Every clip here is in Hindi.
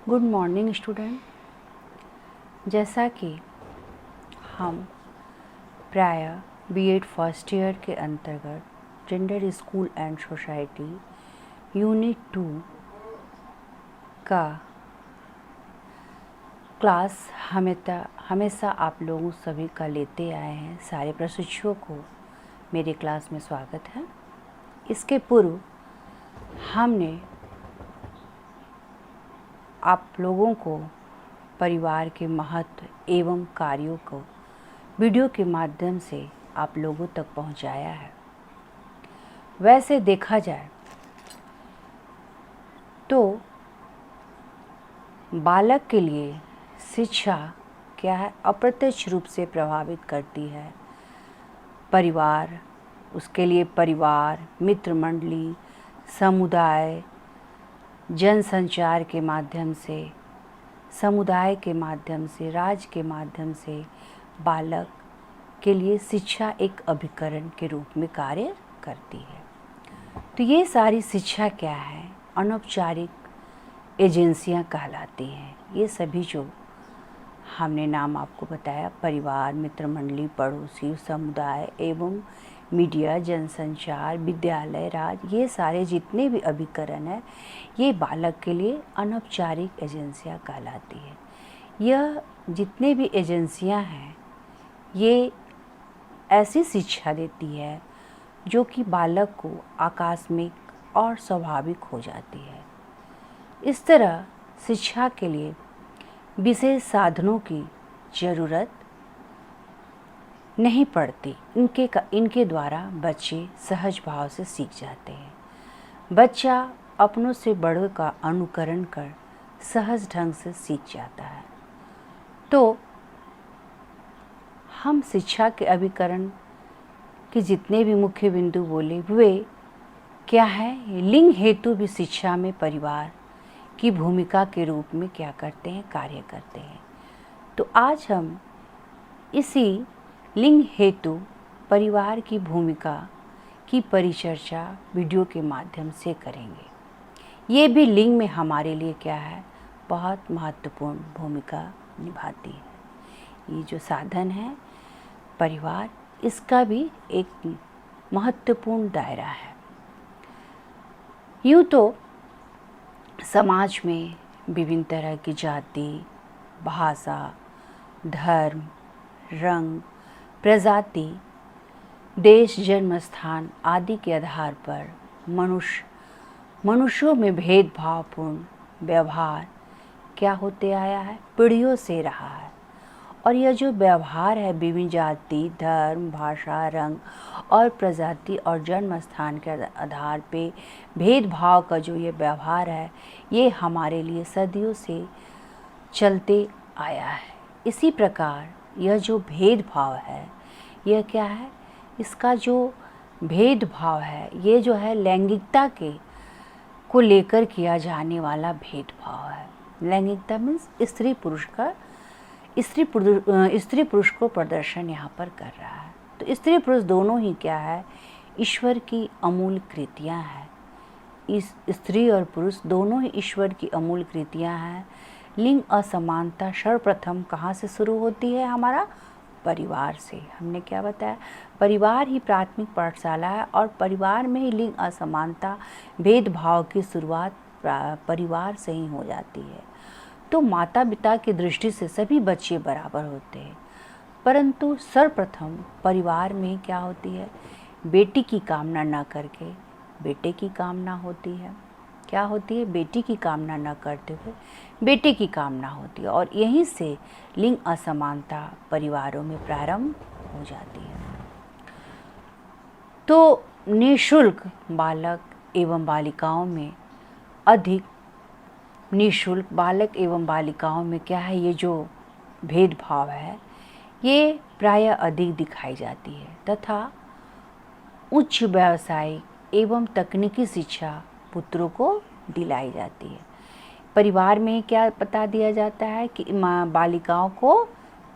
Good morning student. जैसा कि हम प्राय बीएड फर्स्ट ईयर के अंतर्गत gender school and society unit 2 का क्लास हमेशा आप लोगों सभी का लेते आए हैं। सारे प्रशिक्षुओं को मेरे क्लास में स्वागत है। इसके पूर्व हमने आप लोगों को परिवार के महत्व एवं कार्यों को वीडियो के माध्यम से आप लोगों तक पहुंचाया है। वैसे देखा जाए तो बालक के लिए शिक्षा क्या है, अप्रत्यक्ष रूप से प्रभावित करती है परिवार। उसके लिए परिवार, मित्र मंडली, समुदाय, जनसंचार के माध्यम से, समुदाय के माध्यम से, राज्य के माध्यम से बालक के लिए शिक्षा एक अभिकरण के रूप में कार्य करती है। तो ये सारी शिक्षा क्या है, अनौपचारिक एजेंसियां कहलाती हैं। ये सभी जो हमने नाम आपको बताया, परिवार, मित्र मंडली, पड़ोसी, समुदाय एवं मीडिया, जनसंचार, विद्यालय, राज्य, ये सारे जितने भी अभिकरण हैं, ये बालक के लिए अनौपचारिक एजेंसियां कहलाती है। यह जितने भी एजेंसियां हैं, ये ऐसी शिक्षा देती है जो कि बालक को आकस्मिक और स्वाभाविक हो जाती है। इस तरह शिक्षा के लिए विशेष साधनों की ज़रूरत नहीं पड़ती। इनके द्वारा बच्चे सहज भाव से सीख जाते हैं। बच्चा अपनों से बड़ों का अनुकरण कर सहज ढंग से सीख जाता है। तो हम शिक्षा के अभिकरण के जितने भी मुख्य बिंदु बोले, वे क्या है, लिंग हेतु भी शिक्षा में परिवार की भूमिका के रूप में क्या करते हैं, कार्य करते हैं। तो आज हम इसी लिंग हेतु परिवार की भूमिका की परिचर्चा वीडियो के माध्यम से करेंगे। ये भी लिंग में हमारे लिए क्या है, बहुत महत्वपूर्ण भूमिका निभाती है। ये जो साधन है परिवार, इसका भी एक महत्वपूर्ण दायरा है। यूँ तो समाज में विभिन्न तरह की जाति, भाषा, धर्म, रंग, प्रजाति, देश, जन्म स्थान आदि के आधार पर मनुष्यों में भेदभावपूर्ण व्यवहार क्या होते आया है, पीढ़ियों से रहा है। और यह जो व्यवहार है विभिन्न जाति, धर्म, भाषा, रंग और प्रजाति और जन्म स्थान के आधार पे भेदभाव का जो ये व्यवहार है, ये हमारे लिए सदियों से चलते आया है। इसी प्रकार यह जो भेदभाव है, यह क्या है, इसका जो भेदभाव है, ये जो है लैंगिकता के को लेकर किया जाने वाला भेदभाव है। लैंगिकता मीन्स स्त्री पुरुष को प्रदर्शन यहाँ पर कर रहा है। तो स्त्री पुरुष दोनों ही क्या है, ईश्वर की अमूल कृतियाँ हैं। इस स्त्री और पुरुष दोनों ही ईश्वर की अमूल कृतियाँ हैं। लिंग असमानता सर्वप्रथम कहाँ से शुरू होती है, हमारा परिवार से। हमने क्या बताया, परिवार ही प्राथमिक पाठशाला है और परिवार में ही लिंग असमानता, भेदभाव की शुरुआत परिवार से ही हो जाती है। तो माता पिता की दृष्टि से सभी बच्चे बराबर होते हैं, परंतु सर्वप्रथम परिवार में क्या होती है, बेटी की कामना न करके बेटे की कामना होती है। क्या होती है, बेटी की कामना न करते हुए बेटे की कामना होती है। और यहीं से लिंग असमानता परिवारों में प्रारंभ हो जाती है। तो निःशुल्क बालक एवं बालिकाओं में निःशुल्क बालक एवं बालिकाओं में क्या है, ये जो भेदभाव है, ये प्रायः अधिक दिखाई जाती है तथा उच्च व्यावसायिक एवं तकनीकी शिक्षा पुत्रों को दिलाई जाती है। परिवार में क्या बता दिया जाता है कि बालिकाओं को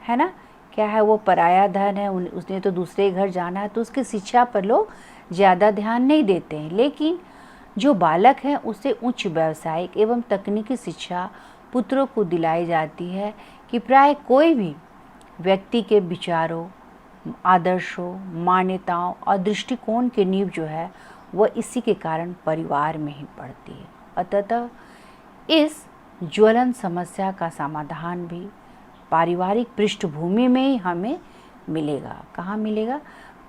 है ना, क्या है, वो पराया धन है, उसने तो दूसरे घर जाना है, तो उसकी शिक्षा पर लोग ज़्यादा ध्यान नहीं देते हैं। लेकिन जो बालक है उसे उच्च व्यावसायिक एवं तकनीकी शिक्षा पुत्रों को दिलाई जाती है कि प्राय कोई भी व्यक्ति के विचारों, आदर्शों, मान्यताओं और दृष्टिकोण की नींव जो है वह इसी के कारण परिवार में ही पड़ती है। अतः इस ज्वलन समस्या का समाधान भी पारिवारिक पृष्ठभूमि में ही हमें मिलेगा। कहाँ मिलेगा?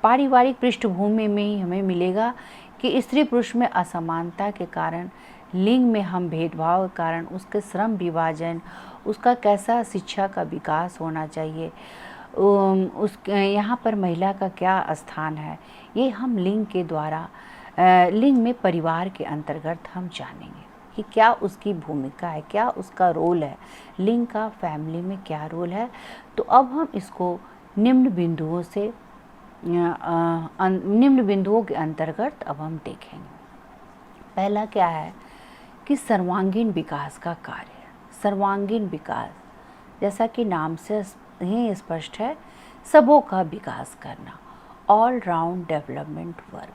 पारिवारिक पृष्ठभूमि में ही हमें मिलेगा कि स्त्री पुरुष में असमानता के कारण, लिंग में हम भेदभाव के कारण, उसके श्रम विभाजन, उसका कैसा शिक्षा का विकास होना चाहिए, उस यहाँ पर महिला का क्या स्थान है, ये हम लिंग के द्वारा, लिंग में परिवार के अंतर्गत हम जानेंगे कि क्या उसकी भूमिका है, क्या उसका रोल है, लिंग का फैमिली में क्या रोल है। तो अब हम इसको निम्न बिंदुओं के अंतर्गत अब हम देखेंगे। पहला क्या है कि सर्वांगीण विकास का कार्य। सर्वांगीण विकास, जैसा कि नाम से ही स्पष्ट है, सबों का विकास करना, ऑल राउंड डेवलपमेंट वर्क।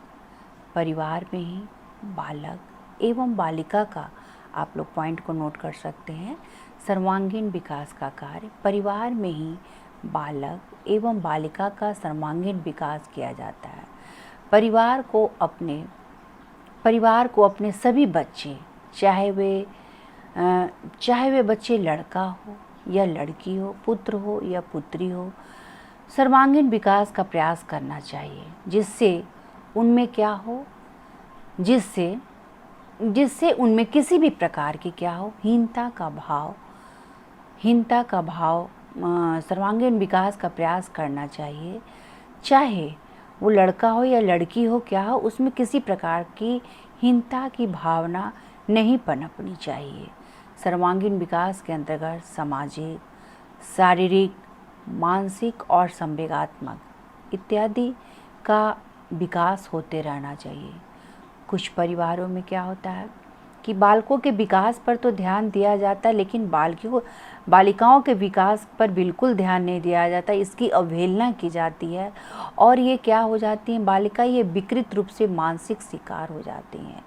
परिवार में ही बालक एवं बालिका का, आप लोग पॉइंट को नोट कर सकते हैं, सर्वांगीण विकास का कार्य परिवार में ही बालक एवं बालिका का सर्वांगीण विकास किया जाता है। परिवार को अपने सभी बच्चे, चाहे वे बच्चे लड़का हो या लड़की हो, पुत्र हो या पुत्री हो, सर्वांगीण विकास का प्रयास करना चाहिए, जिससे उनमें क्या हो, जिससे उनमें किसी भी प्रकार की क्या हो, हीनता का भाव सर्वांगीण विकास का प्रयास करना चाहिए। चाहे वो लड़का हो या लड़की हो, क्या हो, उसमें किसी प्रकार की हीनता की भावना नहीं पनपनी चाहिए। सर्वांगीण विकास के अंतर्गत सामाजिक, शारीरिक, मानसिक और संवेगात्मक इत्यादि का विकास होते रहना चाहिए। कुछ परिवारों में क्या होता है कि बालकों के विकास पर तो ध्यान दिया जाता है, लेकिन बालिकाओं के विकास पर बिल्कुल ध्यान नहीं दिया जाता, इसकी अवहेलना की जाती है और ये क्या हो जाती हैं, बालिका ये विकृत रूप से मानसिक शिकार हो जाती हैं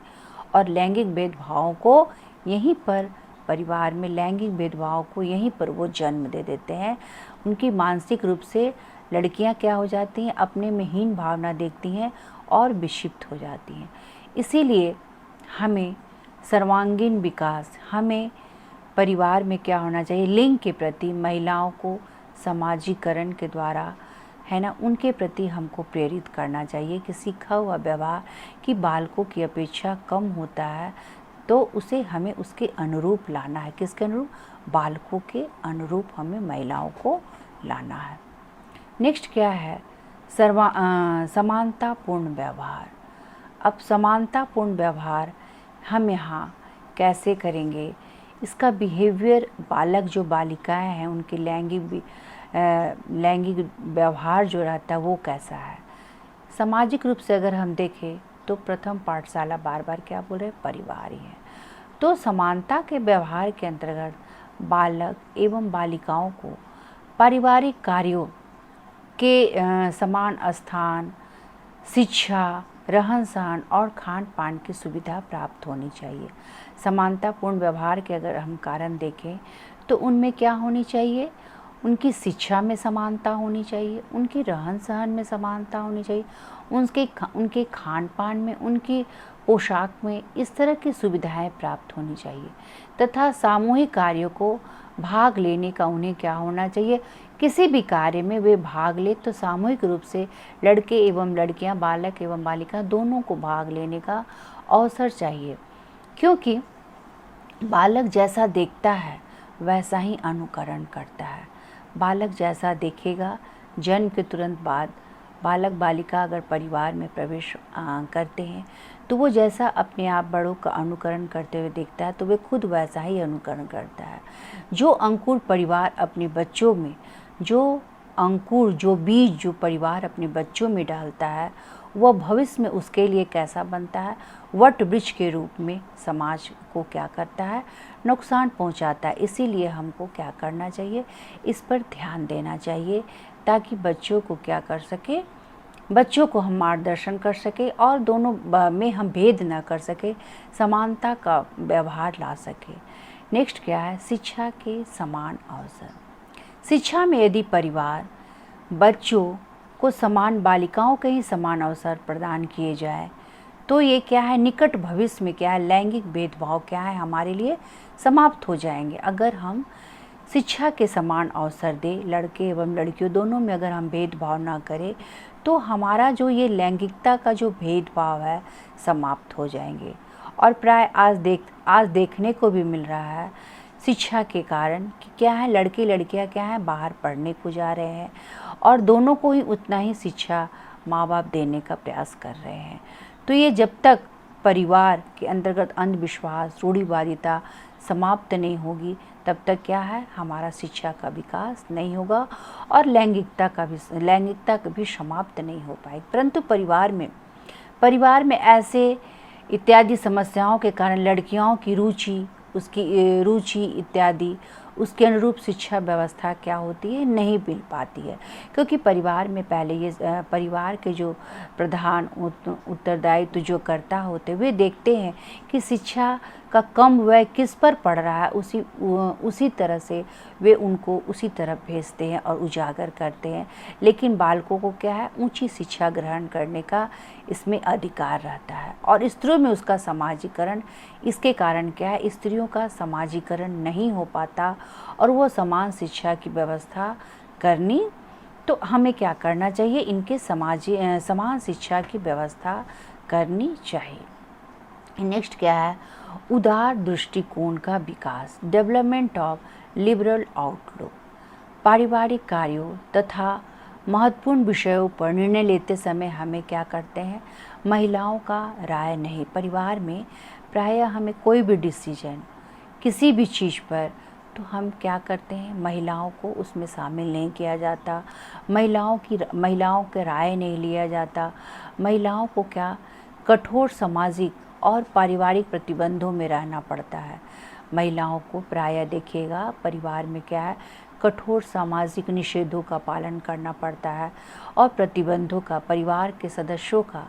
और लैंगिक भेदभावों को यहीं पर, परिवार में लैंगिक भेदभाव को यहीं पर वो जन्म दे देते हैं। उनकी मानसिक रूप से लड़कियां क्या हो जाती हैं, अपने में हीन भावना देखती हैं और विक्षिप्त हो जाती हैं। इसीलिए हमें सर्वांगीण विकास, हमें परिवार में क्या होना चाहिए, लिंग के प्रति महिलाओं को समाजीकरण के द्वारा, है ना, उनके प्रति हमको प्रेरित करना चाहिए कि सीखा हुआ व्यवहार कि बालकों की अपेक्षा कम होता है, तो उसे हमें उसके अनुरूप लाना है। किसके अनुरूप? बालकों के अनुरूप हमें महिलाओं को लाना है। नेक्स्ट क्या है? समानतापूर्ण व्यवहार। अब समानतापूर्ण व्यवहार हम यहाँ कैसे करेंगे? इसका बिहेवियर, बालक जो बालिकाएं हैं उनके लैंगिक व्यवहार जो रहता है वो कैसा है। सामाजिक रूप से अगर हम देखें तो प्रथम पाठशाला बार क्या बोल रहे हैं, परिवार ही है। तो समानता के व्यवहार के अंतर्गत बालक एवं बालिकाओं को पारिवारिक कार्यों के समान स्थान, शिक्षा, रहन सहन और खान पान की सुविधा प्राप्त होनी चाहिए। समानतापूर्ण व्यवहार के अगर हम कारण देखें तो उनमें क्या होनी चाहिए, उनकी शिक्षा में समानता होनी चाहिए, उनकी रहन सहन में समानता होनी चाहिए, उनके खान पान में, उनकी पोशाक में, इस तरह की सुविधाएं प्राप्त होनी चाहिए। तथा सामूहिक कार्यों को भाग लेने का उन्हें क्या होना चाहिए, किसी भी कार्य में वे भाग ले तो सामूहिक रूप से लड़के एवं लड़कियां, बालक एवं बालिका दोनों को भाग लेने का अवसर चाहिए। क्योंकि बालक जैसा देखता है वैसा ही अनुकरण करता है। बालक जैसा देखेगा, जन्म के तुरंत बाद बालक बालिका अगर परिवार में प्रवेश करते हैं तो वो जैसा अपने आप बड़ों का अनुकरण करते हुए देखता है तो वे खुद वैसा ही अनुकरण करता है। जो अंकुर परिवार अपने बच्चों में, जो बीज जो परिवार अपने बच्चों में डालता है वह भविष्य में उसके लिए कैसा बनता है, वट वृक्ष के रूप में समाज को क्या करता है, नुकसान पहुंचाता है। इसीलिए हमको क्या करना चाहिए, इस पर ध्यान देना चाहिए ताकि बच्चों को क्या कर सके, बच्चों को हम मार्गदर्शन कर सके और दोनों में हम भेद न कर सके, समानता का व्यवहार ला सके। नेक्स्ट क्या है, शिक्षा के समान अवसर। शिक्षा में यदि परिवार बच्चों को समान, बालिकाओं के ही समान अवसर प्रदान किए जाए तो ये क्या है, निकट भविष्य में क्या है, लैंगिक भेदभाव क्या है, हमारे लिए समाप्त हो जाएंगे। अगर हम शिक्षा के समान अवसर दें, लड़के एवं लड़कियों दोनों में अगर हम भेदभाव ना करें तो हमारा जो ये लैंगिकता का जो भेदभाव है समाप्त हो जाएंगे। और प्राय आज देखने को भी मिल रहा है शिक्षा के कारण कि क्या है, लड़के लड़कियां क्या है, बाहर पढ़ने को जा रहे हैं और दोनों को ही उतना ही शिक्षा माँ बाप देने का प्रयास कर रहे हैं। तो ये जब तक परिवार के अंतर्गत अंधविश्वास, रूढ़िवादिता समाप्त नहीं होगी तब तक क्या है, हमारा शिक्षा का विकास नहीं होगा और लैंगिकता का भी समाप्त नहीं हो पाएगी। परंतु परिवार में ऐसे इत्यादि समस्याओं के कारण लड़कियों की रुचि इत्यादि उसके अनुरूप शिक्षा व्यवस्था क्या होती है, नहीं मिल पाती है। क्योंकि परिवार में पहले ये परिवार के जो प्रधान उत्तरदायित्व जो करता होते वे देखते हैं कि शिक्षा का कम व्यय किस पर पड़ रहा है, उसी तरह से वे उनको उसी तरफ भेजते हैं और उजागर करते हैं। लेकिन बालकों को क्या है, ऊंची शिक्षा ग्रहण करने का इसमें अधिकार रहता है और स्त्रियों में उसका समाजीकरण, इसके कारण क्या है, स्त्रियों का समाजीकरण नहीं हो पाता और वो समान शिक्षा की व्यवस्था करनी, तो हमें क्या करना चाहिए, इनके समान शिक्षा की व्यवस्था करनी चाहिए। नेक्स्ट क्या है, उदार दृष्टिकोण का विकास, डेवलपमेंट ऑफ लिबरल आउटलुक। पारिवारिक कार्यों तथा महत्वपूर्ण विषयों पर निर्णय लेते समय हमें क्या करते हैं, महिलाओं का राय नहीं। परिवार में प्रायः हमें कोई भी डिसीजन किसी भी चीज़ पर तो हम क्या करते हैं, महिलाओं को उसमें शामिल नहीं किया जाता, महिलाओं के राय नहीं लिया जाता। महिलाओं को क्या कठोर सामाजिक और पारिवारिक प्रतिबंधों में रहना पड़ता है। महिलाओं को प्रायः देखिएगा परिवार में क्या है, कठोर सामाजिक निषेधों का पालन करना पड़ता है और प्रतिबंधों का। परिवार के सदस्यों का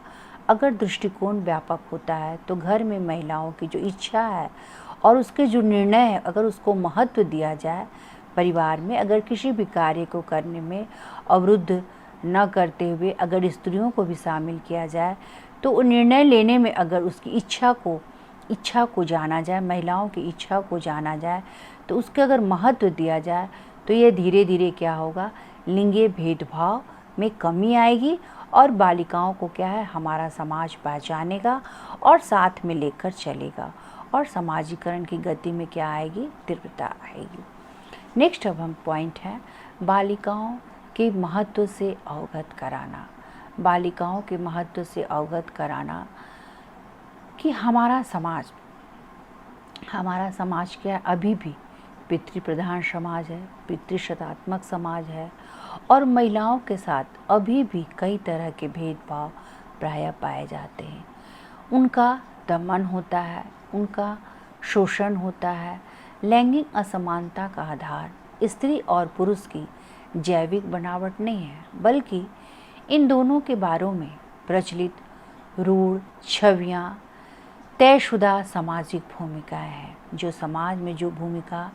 अगर दृष्टिकोण व्यापक होता है तो घर में महिलाओं की जो इच्छा है और उसके जो निर्णय है अगर उसको महत्व दिया जाए, परिवार में अगर किसी भी कार्य को करने में अवरुद्ध न करते हुए अगर स्त्रियों को भी शामिल किया जाए तो निर्णय लेने में अगर उसकी इच्छा को जाना जाए, महिलाओं की इच्छा को जाना जाए तो उसके अगर महत्व दिया जाए तो ये धीरे धीरे क्या होगा, लिंगीय भेदभाव में कमी आएगी और बालिकाओं को क्या है, हमारा समाज पहचानेगा और साथ में लेकर चलेगा और समाजीकरण की गति में क्या आएगी, तीव्रता आएगी। नेक्स्ट अब हम पॉइंट है बालिकाओं के महत्व से अवगत कराना। बालिकाओं के महत्व से अवगत कराना कि हमारा समाज क्या है, अभी भी पितृप्रधान समाज है, पितृसत्तात्मक समाज है और महिलाओं के साथ अभी भी कई तरह के भेदभाव प्रायः पाए जाते हैं। उनका दमन होता है, उनका शोषण होता है। लैंगिक असमानता का आधार स्त्री और पुरुष की जैविक बनावट नहीं है, बल्कि इन दोनों के बारे में प्रचलित रूढ़ छवियाँ, तयशुदा सामाजिक भूमिकाएं हैं। जो समाज में जो भूमिका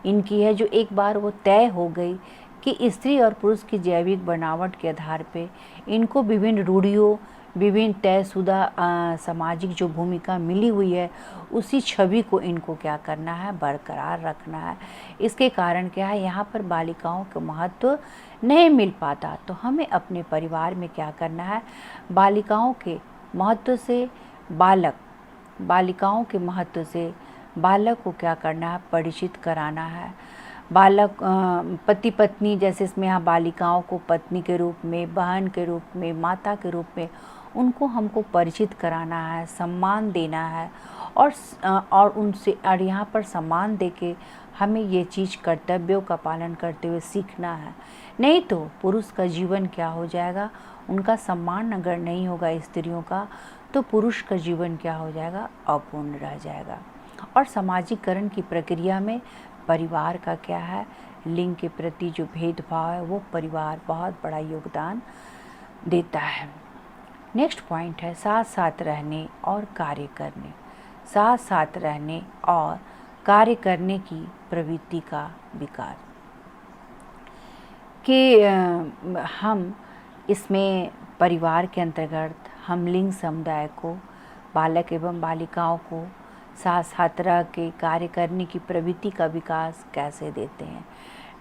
इनकी है, जो एक बार वो तय हो गई कि स्त्री और पुरुष की जैविक बनावट के आधार पे इनको विभिन्न रूढ़ियों, विभिन्न तयशुदा सामाजिक जो भूमिका मिली हुई है उसी छवि को इनको क्या करना है, बरकरार रखना है। इसके कारण क्या है, यहाँ पर बालिकाओं को महत्व नहीं मिल पाता। तो हमें अपने परिवार में क्या करना है, बालिकाओं के महत्व से बालक को क्या करना है, परिचित कराना है। बालक पति पत्नी, जैसे इसमें यहाँ बालिकाओं को पत्नी के रूप में, बहन के रूप में, माता के रूप में उनको हमको परिचित कराना है, सम्मान देना है और उनसे और यहाँ पर सम्मान देके हमें ये चीज़ कर्तव्यों का पालन करते हुए सीखना है। नहीं तो पुरुष का जीवन क्या हो जाएगा, उनका सम्मान अगर नहीं होगा स्त्रियों का तो पुरुष का जीवन क्या हो जाएगा, अपूर्ण रह जाएगा। और सामाजिकरण की प्रक्रिया में परिवार का क्या है, लिंग के प्रति जो भेदभाव है वो परिवार बहुत बड़ा योगदान देता है। नेक्स्ट पॉइंट है साथ साथ रहने और कार्य करने। साथ साथ रहने और कार्य करने की प्रवृत्ति का विकास कि हम इसमें परिवार के अंतर्गत हम लिंग समुदाय को, बालक एवं बालिकाओं को साथ साथ रह के कार्य करने की प्रवृत्ति का विकास कैसे देते हैं।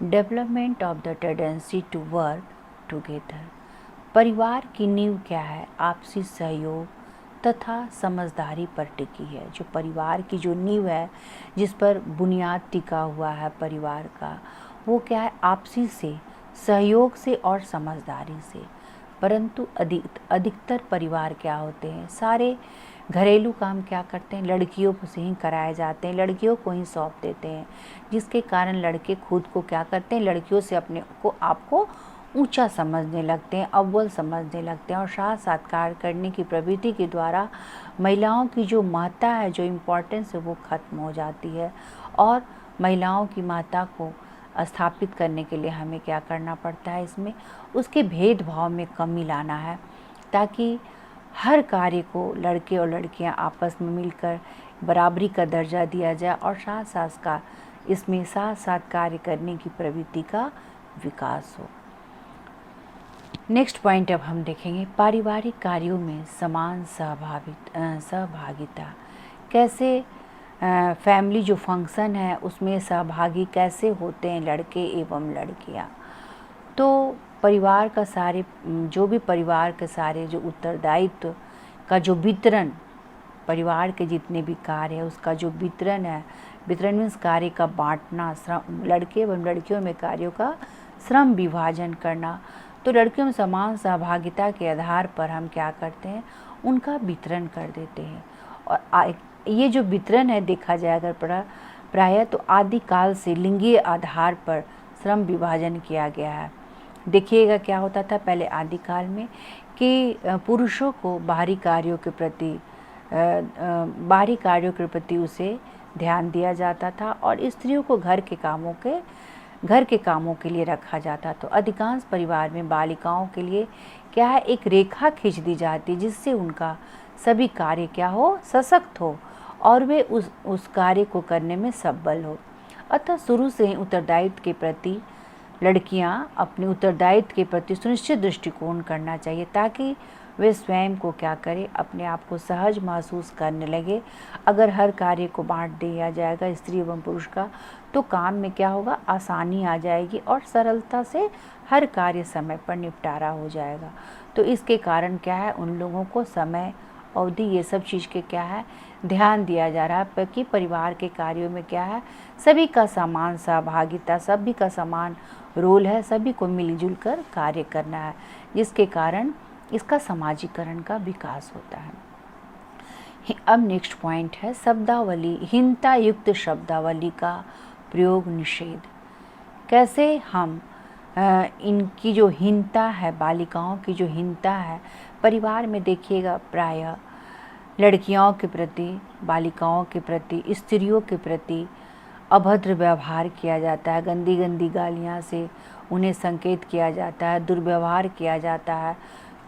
Development of the tendency to work together. परिवार की नींव क्या है? आपसी सहयोग तथा समझदारी पर टिकी है। जो परिवार की जो नींव है, जिस पर बुनियाद टिका हुआ है परिवार का, वो क्या है? आपसी से, सहयोग से और समझदारी से। परंतु अधिकतर परिवार क्या होते हैं, सारे घरेलू काम क्या करते हैं, लड़कियों से ही कराए जाते हैं, लड़कियों को ही सौंप देते हैं, जिसके कारण लड़के खुद को क्या करते हैं, लड़कियों से अपने को आपको ऊंचा समझने लगते हैं, अव्वल समझने लगते हैं और साथ साथ कार्य करने की प्रवृत्ति के द्वारा महिलाओं की जो महत्ता है, जो इम्पोर्टेंस है, वो खत्म हो जाती है। और महिलाओं की महत्ता को स्थापित करने के लिए हमें क्या करना पड़ता है, इसमें उसके भेदभाव में कमी लाना है, ताकि हर कार्य को लड़के और लड़कियां आपस में मिलकर बराबरी का दर्जा दिया जाए और साथ साथ का इसमें साथ साथ कार्य करने की प्रवृत्ति का विकास हो। नेक्स्ट पॉइंट अब हम देखेंगे पारिवारिक कार्यों में समान सहभागिता। कैसे फैमिली जो फंक्शन है उसमें सहभागी कैसे होते हैं लड़के एवं लड़कियां। तो परिवार का सारे जो भी परिवार के सारे जो उत्तरदायित्व का जो वितरण, परिवार के जितने भी कार्य है उसका जो वितरण है, वितरण मीन्स कार्य का बांटना, श्रम लड़के एवं लड़कियों में कार्यों का श्रम विभाजन करना। तो लड़कियों में समान सहभागिता के आधार पर हम क्या करते हैं, उनका वितरण कर देते हैं। और ये जो वितरण है देखा जाए अगर प्रायः तो आदिकाल से लिंगीय आधार पर श्रम विभाजन किया गया है। देखिएगा क्या होता था पहले आदिकाल में कि पुरुषों को बाहरी कार्यों के प्रति उसे ध्यान दिया जाता था और स्त्रियों को घर के कामों के लिए रखा जाता। तो अधिकांश परिवार में बालिकाओं के लिए क्या है, एक रेखा खींच दी जाती जिससे उनका सभी कार्य क्या हो, सशक्त हो और वे उस कार्य को करने में सबल हो। अतः शुरू से ही उत्तरदायित्व के प्रति लड़कियां अपने उत्तरदायित्व के प्रति सुनिश्चित दृष्टिकोण करना चाहिए, ताकि वे स्वयं को क्या करें, अपने आप को सहज महसूस करने लगे। अगर हर कार्य को बांट दिया जाएगा स्त्री एवं पुरुष का, तो काम में क्या होगा, आसानी आ जाएगी और सरलता से हर कार्य समय पर निपटारा हो जाएगा। तो इसके कारण क्या है, उन लोगों को समय अवधि ये सब चीज़ के क्या है, ध्यान दिया जा रहा है कि परिवार के कार्यों में क्या है, सभी का समान सहभागिता, सभी का समान रोल है, सभी को मिलजुल कर कार्य करना है, जिसके कारण इसका समाजीकरण का विकास होता है। अब नेक्स्ट पॉइंट है शब्दावली, हीनता युक्त शब्दावली का प्रयोग निषेध। कैसे हम इनकी जो हीनता है, बालिकाओं की जो हीनता है, परिवार में देखिएगा प्रायः लड़कियों के प्रति, बालिकाओं के प्रति, स्त्रियों के प्रति अभद्र व्यवहार किया जाता है, गंदी गंदी गालियाँ से उन्हें संकेत किया जाता है, दुर्व्यवहार किया जाता है।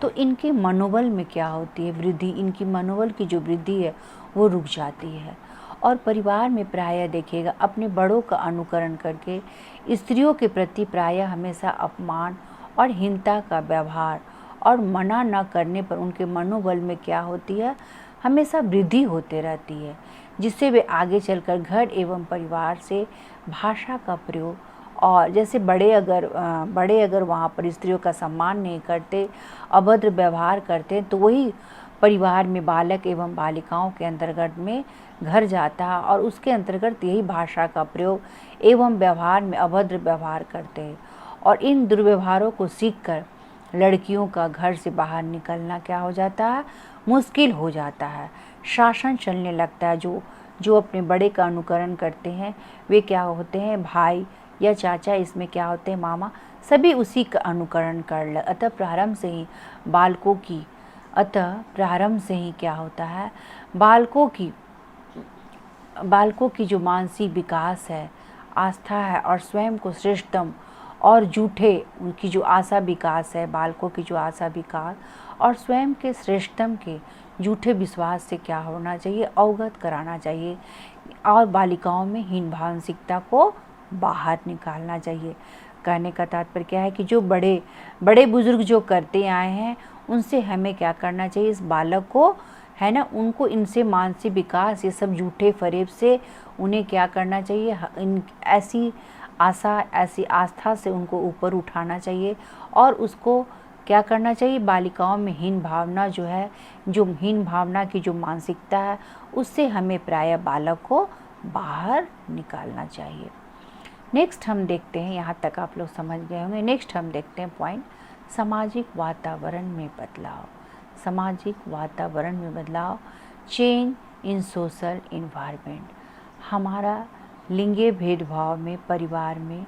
तो इनके मनोबल में क्या होती है, वृद्धि, इनकी मनोबल की जो वृद्धि है वो रुक जाती है। और परिवार में प्रायः देखिएगा अपने बड़ों का अनुकरण करके स्त्रियों के प्रति प्रायः हमेशा अपमान और हीनता का व्यवहार और मना न करने पर उनके मनोबल में क्या होती है, हमेशा वृद्धि होते रहती है, जिससे वे आगे चलकर घर एवं परिवार से भाषा का प्रयोग और जैसे बड़े अगर वहाँ पर स्त्रियों का सम्मान नहीं करते, अभद्र व्यवहार करते, तो वही परिवार में बालक एवं बालिकाओं के अंतर्गत में घर जाता है और उसके अंतर्गत यही भाषा का प्रयोग एवं व्यवहार में अभद्र व्यवहार करते हैं। और इन दुर्व्यवहारों को सीखकर लड़कियों का घर से बाहर निकलना क्या हो जाता है, मुश्किल हो जाता है। शासन चलने लगता है। जो अपने बड़े का अनुकरण करते हैं वे क्या होते हैं, भाई या चाचा, इसमें क्या होते हैं, मामा, सभी उसी का अनुकरण कर अतः प्रारंभ से ही क्या होता है, बालकों की जो मानसिक विकास है, आस्था है और स्वयं को श्रेष्ठतम और झूठे उनकी जो आशा विकास है, बालकों की जो आशा विकास और स्वयं के श्रेष्ठतम के झूठे विश्वास से क्या होना चाहिए, अवगत कराना चाहिए और बालिकाओं में हीन मानसिकता को बाहर निकालना चाहिए। कहने का तात्पर्य क्या है कि जो बड़े बड़े बुजुर्ग जो करते आए हैं उनसे हमें क्या करना चाहिए, इस बालक को है ना, उनको इनसे मानसिक विकास ये सब झूठे फरेब से उन्हें क्या करना चाहिए, इन ऐसी आशा ऐसी आस्था से उनको ऊपर उठाना चाहिए और उसको क्या करना चाहिए, बालिकाओं में हीन भावना जो है, जो हीन भावना की जो मानसिकता है उससे हमें प्रायः बालक को बाहर निकालना चाहिए। नेक्स्ट हम देखते हैं, यहाँ तक आप लोग समझ गए होंगे। नेक्स्ट हम देखते हैं पॉइंट, सामाजिक वातावरण में बदलाव। सामाजिक वातावरण में बदलाव, चेंज इन सोशल इन्वायरमेंट। हमारा लिंगीय भेदभाव में परिवार में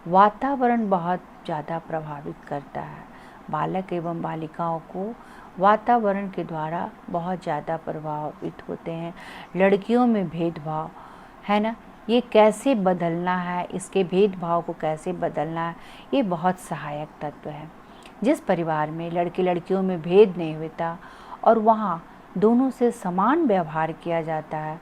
वातावरण बहुत ज़्यादा प्रभावित करता है। बालक एवं बालिकाओं को वातावरण के द्वारा बहुत ज़्यादा प्रभावित होते हैं। लड़कियों में भेदभाव है ना, ये कैसे बदलना है, इसके भेदभाव को कैसे बदलना है, ये बहुत सहायक तत्व है। जिस परिवार में लड़के लड़कियों में भेद नहीं होता और वहाँ दोनों से समान व्यवहार किया जाता है,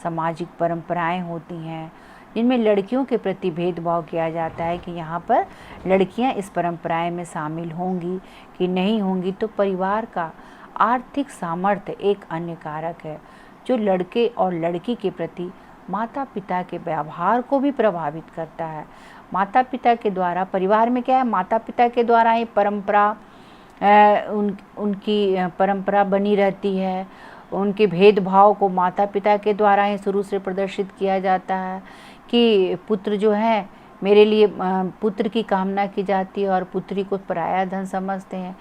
सामाजिक परंपराएं होती हैं जिनमें लड़कियों के प्रति भेदभाव किया जाता है कि यहाँ पर लड़कियाँ इस परंपराएं में शामिल होंगी कि नहीं होंगी, तो परिवार का आर्थिक सामर्थ्य एक अन्य कारक है जो लड़के और लड़की के प्रति माता पिता के व्यवहार को भी प्रभावित करता है। माता पिता के द्वारा परिवार में क्या है, माता पिता के द्वारा ये परंपरा उनकी परंपरा बनी रहती है। उनके भेदभाव को माता पिता के द्वारा ही शुरू से प्रदर्शित किया जाता है कि पुत्र जो है मेरे लिए, पुत्र की कामना की जाती है और पुत्री को पराया धन समझते हैं,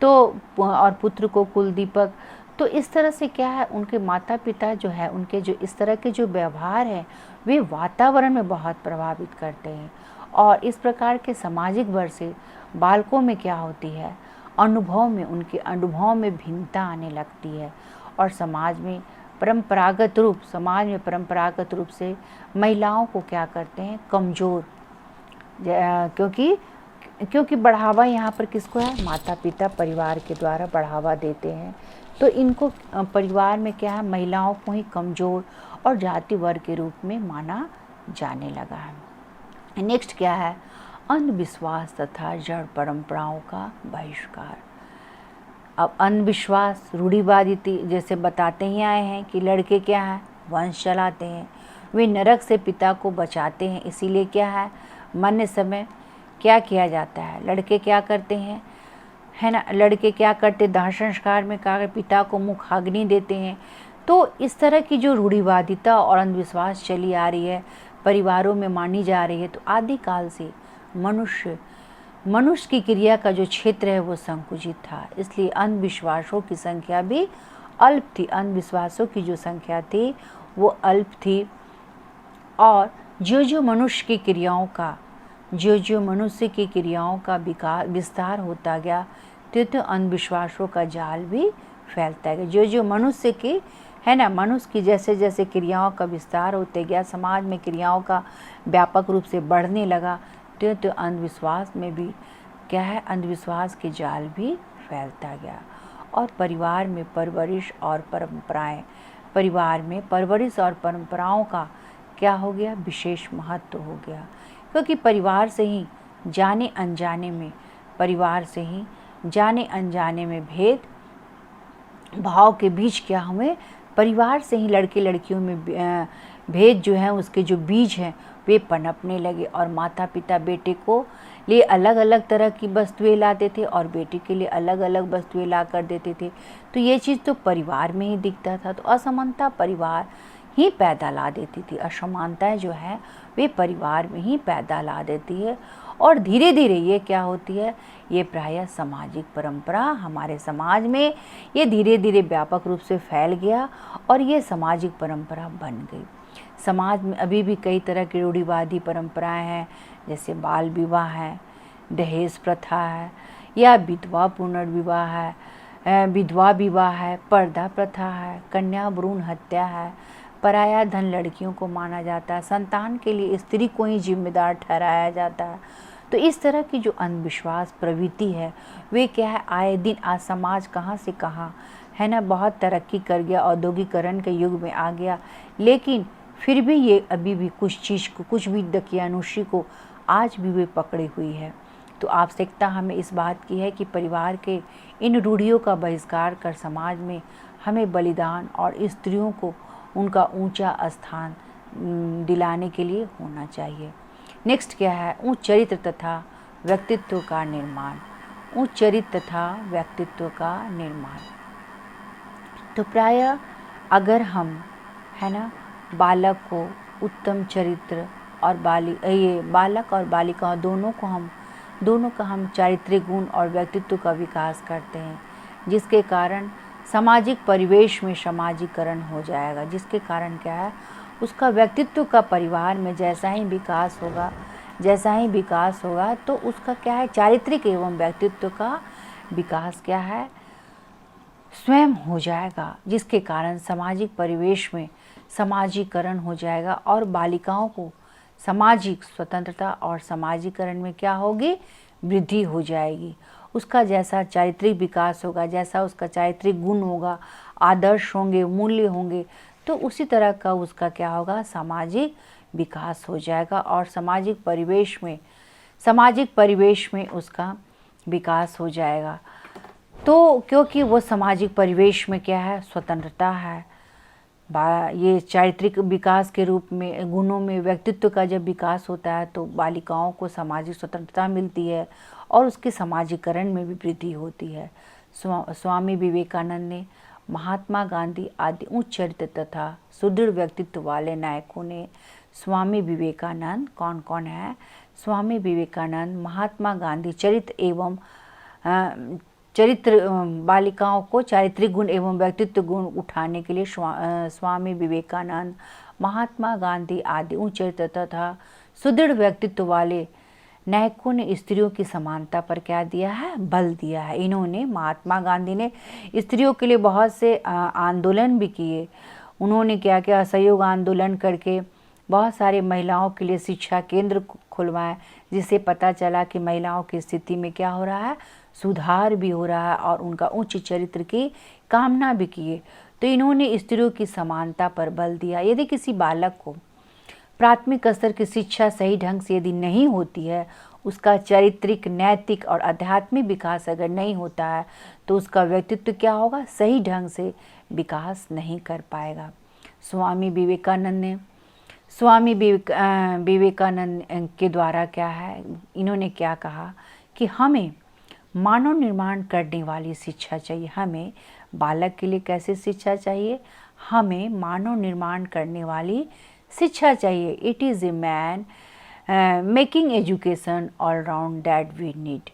तो और पुत्र को कुल दीपक। तो इस तरह से क्या है, उनके माता पिता जो है उनके जो इस तरह के जो व्यवहार हैं वे वातावरण में बहुत प्रभावित करते हैं और इस प्रकार के सामाजिक वर्ग से बालकों में क्या होती है, अनुभव में उनके अनुभव में भिन्नता आने लगती है और समाज में परंपरागत रूप से महिलाओं को क्या करते हैं, कमज़ोर, क्योंकि बढ़ावा यहाँ पर किसको है, माता पिता परिवार के द्वारा बढ़ावा देते हैं, तो इनको परिवार में क्या है, महिलाओं को ही कमज़ोर और जाति वर्ग के रूप में माना जाने लगा है। नेक्स्ट क्या है, अंधविश्वास तथा जड़ परंपराओं का बहिष्कार। अब अंधविश्वास रूढ़िवादिता जैसे बताते ही आए हैं कि लड़के क्या है, वंश चलाते हैं, वे नरक से पिता को बचाते हैं, इसीलिए क्या है, मरने समय क्या किया जाता है, लड़के क्या करते हैं, है ना, लड़के क्या करते, दाह संस्कार में क्या पिता को मुखाग्नि देते हैं। तो इस तरह की जो रूढ़िवादिता और अंधविश्वास चली आ रही है, परिवारों में मानी जा रही है, तो आदिकाल से मनुष्य की क्रिया का जो क्षेत्र है वो संकुचित था, इसलिए अंधविश्वासों की संख्या भी अल्प थी। अंधविश्वासों की जो संख्या थी वो अल्प थी और जो मनुष्य की क्रियाओं का विस्तार होता गया, तो अंधविश्वासों का जाल भी फैलता गया। जो मनुष्य की है ना, मनुष्य की जैसे जैसे क्रियाओं का विस्तार होते गया, समाज में क्रियाओं का व्यापक रूप से बढ़ने लगा, तो अंधविश्वास में भी क्या है, अंधविश्वास के जाल भी फैलता गया। और परिवार में परवरिश और परंपराओं का क्या हो गया, विशेष महत्व हो गया, क्योंकि परिवार से ही जाने अनजाने में भेद भाव के बीच क्या हुए, परिवार से ही लड़के लड़कियों में भेद जो है उसके जो बीज हैं वे पनपने लगे और माता पिता बेटे को लिए अलग अलग तरह की वस्तुएं लाते थे और बेटी के लिए अलग अलग वस्तुएं ला कर देते थे। तो ये चीज़ तो परिवार में ही दिखता था, तो असमानता परिवार ही पैदा ला देती थी, असमानताएं जो है वे परिवार में ही पैदा ला देती है और धीरे धीरे ये क्या होती है, ये प्रायः सामाजिक परंपरा हमारे समाज में ये धीरे धीरे व्यापक रूप से फैल गया और ये सामाजिक परंपरा बन गई। समाज में अभी भी कई तरह की रूढ़िवादी परंपराएं हैं, जैसे बाल विवाह है, दहेज प्रथा है या विधवा पुनर्विवाह है, विधवा विवाह है, पर्दा प्रथा है, कन्या भ्रूण हत्या है, पराया धन लड़कियों को माना जाता है, संतान के लिए स्त्री को ही जिम्मेदार ठहराया जाता है। तो इस तरह की जो अंधविश्वास प्रवृत्ति है वे क्या है, आए दिन आज समाज कहाँ से कहाँ है ना, बहुत तरक्की कर गया, औद्योगिकरण के युग में आ गया, लेकिन फिर भी ये अभी भी कुछ चीज़ को, कुछ भी दकियानुशी को आज भी वे पकड़े हुई है। तो आवश्यकता हमें इस बात की है कि परिवार के इन रूढ़ियों का बहिष्कार कर समाज में हमें बलिदान और स्त्रियों को उनका ऊंचा स्थान दिलाने के लिए होना चाहिए। नेक्स्ट क्या है, उच्च चरित्र तथा व्यक्तित्व का निर्माण। उच्च चरित्र तथा व्यक्तित्व का निर्माण, तो प्रायः अगर हम है ना बालक को उत्तम चरित्र और बालक और बालिकाओं दोनों का हम चारित्रिक गुण और व्यक्तित्व का विकास करते हैं, जिसके कारण सामाजिक परिवेश में समाजीकरण हो जाएगा, जिसके कारण क्या है, उसका व्यक्तित्व का परिवार में जैसा ही विकास होगा तो उसका क्या है, चारित्रिक एवं व्यक्तित्व का विकास क्या है, स्वयं हो जाएगा, जिसके कारण सामाजिक परिवेश में समाजीकरण हो जाएगा और बालिकाओं को सामाजिक स्वतंत्रता और समाजीकरण में क्या होगी, वृद्धि हो जाएगी। उसका जैसा चारित्रिक विकास होगा, जैसा उसका चारित्रिक गुण होगा, आदर्श होंगे, मूल्य होंगे, तो उसी तरह का उसका क्या होगा, सामाजिक विकास हो जाएगा और सामाजिक परिवेश में उसका विकास हो जाएगा। तो क्योंकि वो सामाजिक परिवेश में क्या है, स्वतंत्रता है, ये चारित्रिक विकास के रूप में गुणों में व्यक्तित्व का जब विकास होता है तो बालिकाओं को सामाजिक स्वतंत्रता मिलती है और उसके समाजीकरण में भी वृद्धि होती है। स्वामी विवेकानंद ने, महात्मा गांधी आदि उच्च चरित्र तथा सुदृढ़ व्यक्तित्व वाले नायकों ने स्वामी विवेकानंद कौन है, स्वामी विवेकानंद, महात्मा गांधी बालिकाओं को चारित्रिक गुण एवं व्यक्तित्व गुण उठाने के लिए स्वामी विवेकानंद, महात्मा गांधी आदि उच्च चरित्र तथा सुदृढ़ व्यक्तित्व वाले नायकों ने स्त्रियों की समानता पर क्या दिया है, बल दिया है। इन्होंने, महात्मा गांधी ने स्त्रियों के लिए बहुत से आंदोलन भी किए। उन्होंने क्या किया, असहयोग आंदोलन करके बहुत सारे महिलाओं के लिए शिक्षा केंद्र खुलवाए, जिससे पता चला कि महिलाओं की स्थिति में क्या हो रहा है, सुधार भी हो रहा है और उनका उच्च चरित्र की कामना भी किए। तो इन्होंने स्त्रियों की समानता पर बल दिया। यदि किसी बालक को प्राथमिक स्तर की शिक्षा सही ढंग से यदि नहीं होती है, उसका चारित्रिक, नैतिक और आध्यात्मिक विकास अगर नहीं होता है, तो उसका व्यक्तित्व क्या होगा, सही ढंग से विकास नहीं कर पाएगा। स्वामी विवेकानंद के द्वारा क्या है, इन्होंने क्या कहा कि हमें मानव निर्माण करने वाली शिक्षा चाहिए। हमें बालक के लिए कैसे शिक्षा चाहिए, हमें मानव निर्माण करने वाली शिक्षा चाहिए। It is a man making education all round that we need.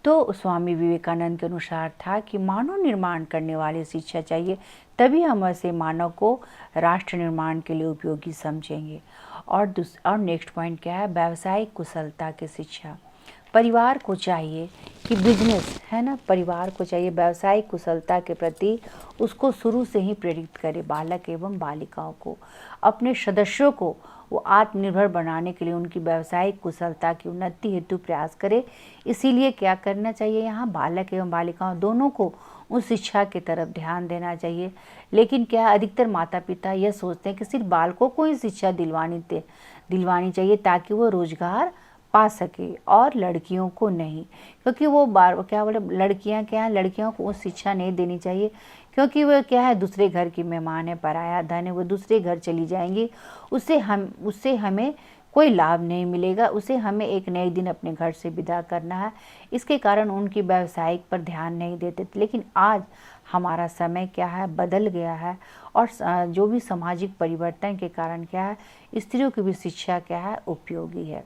तो स्वामी विवेकानंद के अनुसार था कि मानव निर्माण करने वाली शिक्षा चाहिए, तभी हम ऐसे मानव को राष्ट्र निर्माण के लिए उपयोगी समझेंगे। और नेक्स्ट पॉइंट क्या है, व्यावसायिक कुशलता की शिक्षा। परिवार को चाहिए कि बिजनेस है ना, परिवार को चाहिए व्यावसायिक कुशलता के प्रति उसको शुरू से ही प्रेरित करे। बालक एवं बालिकाओं को, अपने सदस्यों को वो आत्मनिर्भर बनाने के लिए उनकी व्यावसायिक कुशलता की उन्नति हेतु प्रयास करे। इसीलिए क्या करना चाहिए, यहाँ बालक एवं बालिकाओं दोनों को उस शिक्षा की तरफ ध्यान देना चाहिए। लेकिन क्या अधिकतर माता पिता यह सोचते हैं कि सिर्फ बालकों को ही शिक्षा दिलवानी चाहिए ताकि वो रोजगार पा सके और लड़कियों को नहीं, क्योंकि वो लड़कियों को वो शिक्षा नहीं देनी चाहिए, क्योंकि वो क्या है, दूसरे घर की मेहमान है, पराया धन है, वो दूसरे घर चली जाएंगी, उससे हमें कोई लाभ नहीं मिलेगा, उसे हमें एक नए दिन अपने घर से विदा करना है। इसके कारण उनकी व्यावसायिक पर ध्यान नहीं देते। लेकिन आज हमारा समय क्या है, बदल गया है और जो भी सामाजिक परिवर्तन के कारण क्या है, स्त्रियों की भी शिक्षा क्या है, उपयोगी है।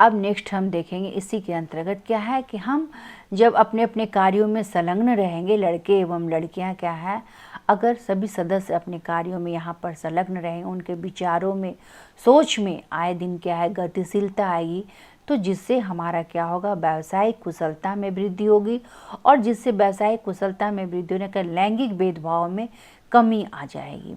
अब नेक्स्ट हम देखेंगे इसी के अंतर्गत क्या है कि हम जब अपने अपने कार्यों में संलग्न रहेंगे, लड़के एवं लड़कियां क्या है, अगर सभी सदस्य अपने कार्यों में यहाँ पर संलग्न रहेंगे, उनके विचारों में, सोच में आए दिन क्या है, गतिशीलता आएगी, तो जिससे हमारा क्या होगा, व्यावसायिक कुशलता में वृद्धि होगी और जिससे व्यावसायिक कुशलता में वृद्धि होने का लैंगिक भेदभाव में कमी आ जाएगी।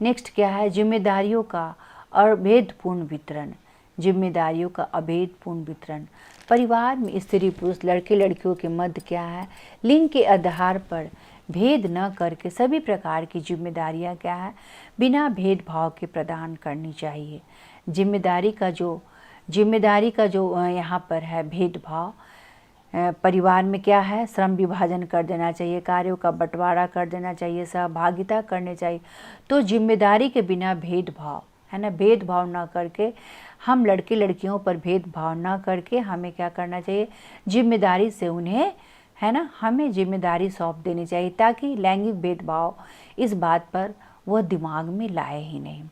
नेक्स्ट क्या है, जिम्मेदारियों का अभेदपूर्ण वितरण। जिम्मेदारियों का अभेदपूर्ण वितरण। परिवार में स्त्री पुरुष लड़के लड़कियों के मध्य क्या है, लिंग के आधार पर भेद न करके सभी प्रकार की जिम्मेदारियां क्या है, बिना भेदभाव के प्रदान करनी चाहिए। जिम्मेदारी का जो यहाँ पर है भेदभाव, परिवार में क्या है, श्रम विभाजन कर देना चाहिए, कार्यों का बंटवारा कर देना चाहिए, सहभागिता करनी चाहिए। तो जिम्मेदारी के बिना भेदभाव है ना, भेदभाव ना करके हम लड़के लड़कियों पर भेदभाव ना करके हमें क्या करना चाहिए, जिम्मेदारी से उन्हें है ना, हमें जिम्मेदारी सौंप देनी चाहिए, ताकि लैंगिक भेदभाव इस बात पर वह दिमाग में लाए ही नहीं।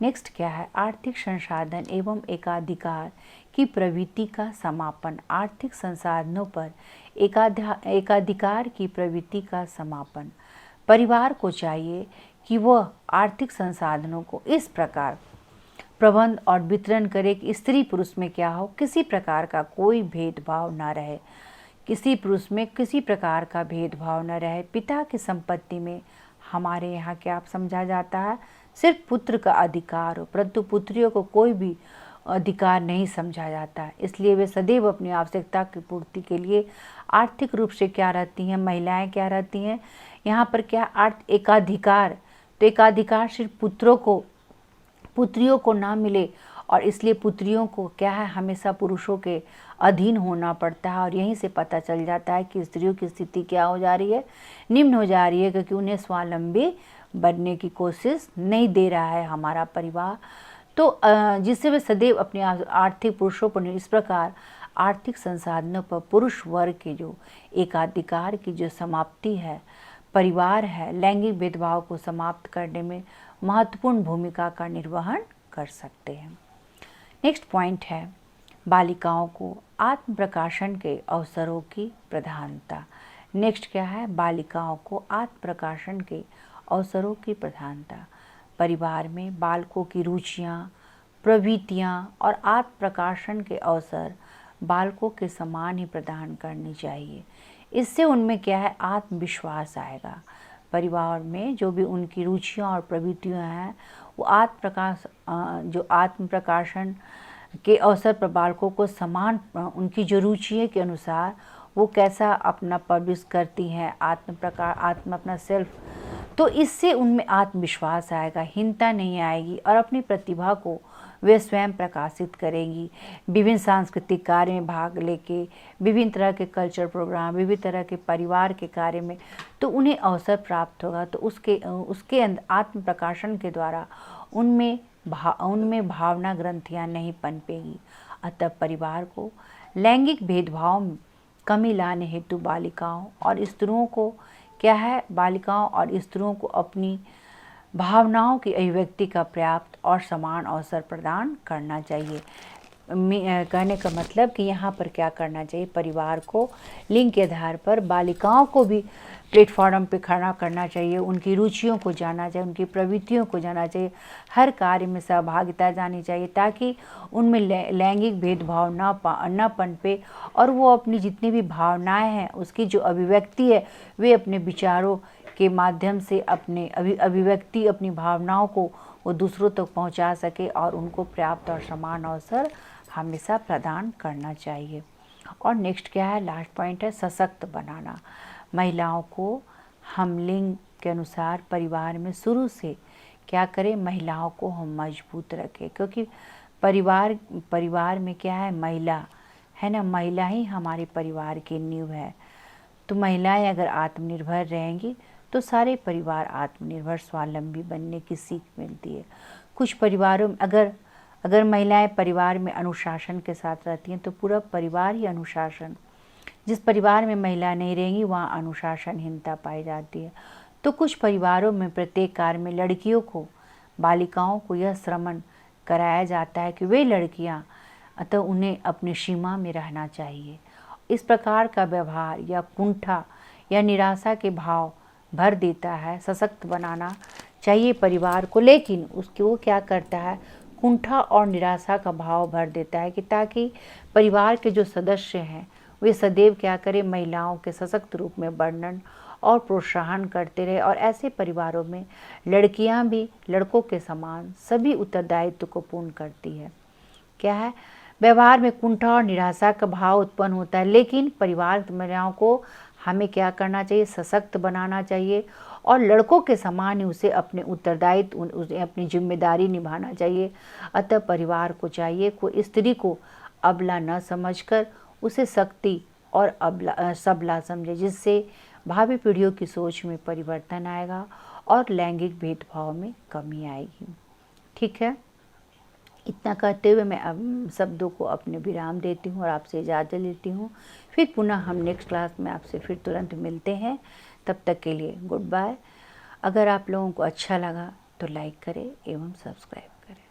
नेक्स्ट क्या है, आर्थिक संसाधन एवं एकाधिकार की प्रवृत्ति का समापन। आर्थिक संसाधनों पर एकाधिकार की प्रवृत्ति का समापन। परिवार को चाहिए कि वह आर्थिक संसाधनों को इस प्रकार प्रबंध और वितरण करे कि स्त्री पुरुष में क्या हो, किसी प्रकार का कोई भेदभाव न रहे, किसी पुरुष में किसी प्रकार का भेदभाव न रहे। पिता की संपत्ति में हमारे यहाँ क्या समझा जाता है, सिर्फ पुत्र का अधिकार हो, परंतु पुत्रियों को कोई भी अधिकार नहीं समझा जाता है। इसलिए वे सदैव अपनी आवश्यकता की पूर्ति के लिए आर्थिक रूप से क्या रहती हैं, महिलाएं क्या रहती हैं यहाँ पर, क्या एकाधिकार। तो एकाधिकार सिर्फ पुत्रियों को ना मिले, और इसलिए पुत्रियों को क्या है, हमेशा पुरुषों के अधीन होना पड़ता है। और यहीं से पता चल जाता है कि स्त्रियों की स्थिति क्या हो जा रही है, निम्न हो जा रही है, क्योंकि उन्हें स्वावलंबी बनने की कोशिश नहीं दे रहा है हमारा परिवार। तो जिससे वे सदैव अपने आर्थिक पुरुषों पर इस प्रकार आर्थिक संसाधनों पर पुरुष वर्ग के जो एकाधिकार की जो समाप्ति है, परिवार है लैंगिक भेदभाव को समाप्त करने में महत्वपूर्ण भूमिका का निर्वहन कर सकते हैं। नेक्स्ट पॉइंट है, बालिकाओं को आत्म प्रकाशन के अवसरों की प्रधानता। नेक्स्ट क्या है, बालिकाओं को आत्म प्रकाशन के अवसरों की प्रधानता। परिवार में बालकों की रुचियाँ, प्रवृत्तियाँ और आत्म प्रकाशन के अवसर बालकों के समान ही प्रदान करनी चाहिए। इससे उनमें क्या है, आत्मविश्वास आएगा। परिवार में जो भी उनकी रुचियाँ और प्रवृत्तियाँ हैं, वो आत्म प्रकाशन के अवसर पर बालकों को समान उनकी जो रुचि है के अनुसार वो कैसा अपना पब्लिश करती हैं, अपना सेल्फ, तो इससे उनमें आत्मविश्वास आएगा, हीनता नहीं आएगी और अपनी प्रतिभा को वे स्वयं प्रकाशित करेंगी। विभिन्न सांस्कृतिक कार्य में भाग लेके, विभिन्न तरह के कल्चर प्रोग्राम, विभिन्न तरह के परिवार के कार्य में तो उन्हें अवसर प्राप्त होगा। तो उसके अंदर आत्म प्रकाशन के द्वारा उनमें भावना ग्रंथियाँ नहीं पनपेगी। अतः परिवार को लैंगिक भेदभाव में कमी लाने हेतु बालिकाओं और स्त्रियों को अपनी भावनाओं की अभिव्यक्ति का पर्याप्त और समान अवसर प्रदान करना चाहिए। कहने का मतलब कि यहाँ पर क्या करना चाहिए, परिवार को लिंग के आधार पर बालिकाओं को भी प्लेटफॉर्म पे खड़ा करना चाहिए, उनकी रुचियों को जानना चाहिए, उनकी प्रवृत्तियों को जानना चाहिए, हर कार्य में सहभागिता जानी चाहिए, ताकि उनमें लैंगिक भेदभाव न पनपे और वो अपनी जितनी भी भावनाएं हैं उसकी जो अभिव्यक्ति है वे अपने विचारों के माध्यम से अपने अभिव्यक्ति अपनी भावनाओं को वो दूसरों तक पहुंचा सके और उनको पर्याप्त और समान अवसर हमेशा प्रदान करना चाहिए। और नेक्स्ट क्या है, लास्ट पॉइंट है, सशक्त बनाना। महिलाओं को हम लिंग के अनुसार परिवार में शुरू से क्या करें, महिलाओं को हम मजबूत रखें, क्योंकि परिवार में क्या है, महिला है ना, महिला ही हमारे परिवार की नींव है। तो महिलाएं अगर आत्मनिर्भर रहेंगी तो सारे परिवार आत्मनिर्भर स्वावलंबी बनने की सीख मिलती है। कुछ परिवारों में अगर महिलाएं परिवार में अनुशासन के साथ रहती हैं तो पूरा परिवार ही अनुशासन, जिस परिवार में महिला नहीं रहेंगी वहाँ अनुशासनहीनता पाई जाती है। तो कुछ परिवारों में प्रत्येक कार्य में लड़कियों को, बालिकाओं को यह श्रमण कराया जाता है कि वे लड़कियाँ, अतः उन्हें अपनी सीमा में रहना चाहिए। इस प्रकार का व्यवहार या कुंठा या निराशा के भाव भर देता है। सशक्त बनाना चाहिए परिवार को, लेकिन वो क्या करता है, कुंठा और निराशा का भाव भर देता है कि ताकि परिवार के जो सदस्य हैं वे सदैव क्या करें, महिलाओं के सशक्त रूप में वर्णन और प्रोत्साहन करते रहे। और ऐसे परिवारों में लड़कियां भी लड़कों के समान सभी उत्तरदायित्व को पूर्ण करती है। क्या है, व्यवहार में कुंठा और निराशा का भाव उत्पन्न होता है। लेकिन परिवार की महिलाओं को हमें क्या करना चाहिए, सशक्त बनाना चाहिए और लड़कों के समान ही उसे अपने उत्तरदायित्व, उसे अपनी जिम्मेदारी निभाना चाहिए। अतः परिवार को चाहिए कोई स्त्री को अबला न समझकर उसे शक्ति और सबला समझे, जिससे भावी पीढ़ियों की सोच में परिवर्तन आएगा और लैंगिक भेदभाव में कमी आएगी। ठीक है, इतना कहते हुए मैं अब शब्दों को अपने विराम देती हूँ और आपसे इजाज़त लेती हूँ। फिर पुनः हम नेक्स्ट क्लास में आपसे फिर तुरंत मिलते हैं। तब तक के लिए गुड बाय। अगर आप लोगों को अच्छा लगा तो लाइक करें एवं सब्सक्राइब करें।